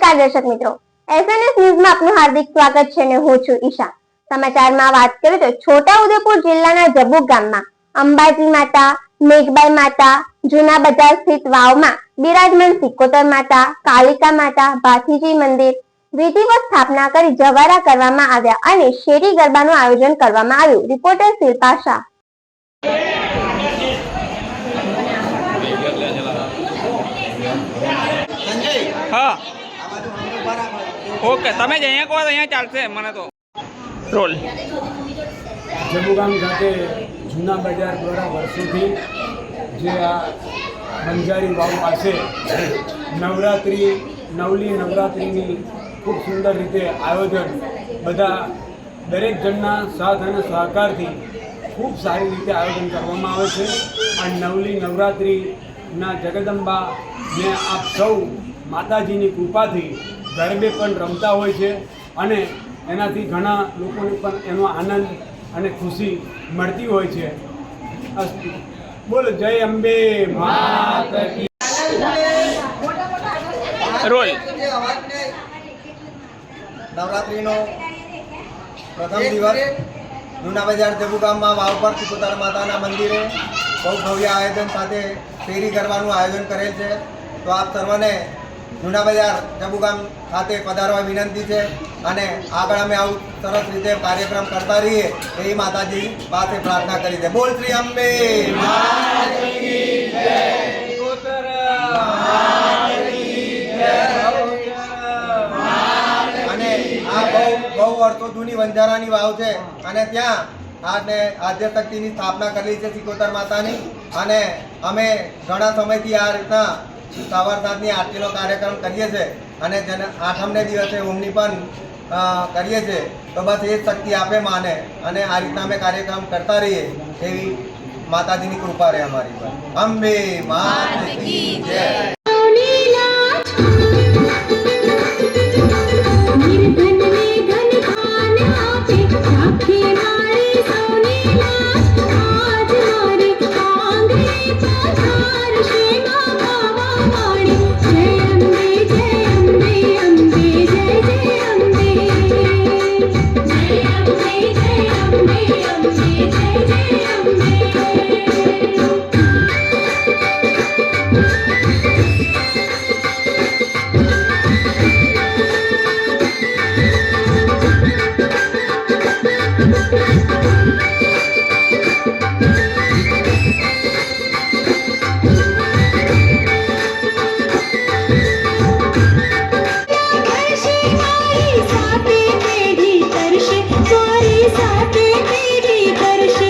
નમસ્કાર દર્શક મિત્રો, SNS ન્યૂઝમાં આપનું હાર્દિક સ્વાગત છે અને હું છું ઈશા। સમાચારમાં વાત કરીએ તો છોટાઉદેપુર જિલ્લાના જબુ ગામમાં અંબાજી માતા, મેઘબાઈ માતા, જૂના બજાર સ્થિત વાવમાં બિરાજમાન સિકોતર માતા, કાલિકા માતા, ભાથીજી મંદિર વિધિવત સ્થાપના કરી જવારા કરવામાં આવ્યા અને શેરી ગરબાનું આયોજન કરવામાં આવ્યું। રિપોર્ટર શિલ્પા શાહ। हाँ ओके तमे ज अँ कहो तो अँ चालशे मने तो रोल जबू गाम खाते जूना बजार द्वारा वर्षोथी जे आ बंजारी वाव पासे नवरात्रि नवली नवरात्रिनी खूब सुंदर रीते आयोजन बधा दरेक जनना साथ अने सहकारथी खूब सारी रीते आयोजन करवामां आवे छे। आ नवली नवरात्रिना जगदंबा ने आप सौ माताजीनी कृपाथी गरबे पण रमता होय छे अने एनाथी घणा लोकोने पण एनो आनंद अने खुशी मळती होय छे। अस्तु बोलो जय अंबे मात की रोल नवरात्रिनो प्रथम दिवस जूना बजार जबू गाममां वाव पर सिकोतर माताना मंदिरे बहु भव्य आयोजन साथे फेरी करवानुं आयोजन करेल छे। तो आप सर्वने जूना बजार जबू गाम खाते पधारवा विनंती है अने आगळ अमे आવું सरस रीते कार्यक्रम करता रहीए एवी माताजी पासे प्रार्थना करी छे। बोल श्री अंबे मात की जय, सिकोतर मात की जय। अने आ बहु वर्षो जूनी वंजारानी वाव छे अने त्यां आने आद्य शक्तिनी स्थापना करेली छे सिकोतर मातानी अने अमे घणा समयथी आ रीतना सवार साँजनी आरतीनो कार्यक्रम करीए छे अने जन आठमने दिवसे होमनी पण करीए छे। तो बस ए शक्ति आपे माने अने आ रीतना अमे कार्यक्रम करता रहीए एवी माताजीनी कृपा रहे अमारी पर। अंबे मात की जय। साथे पेढ़ी तरशे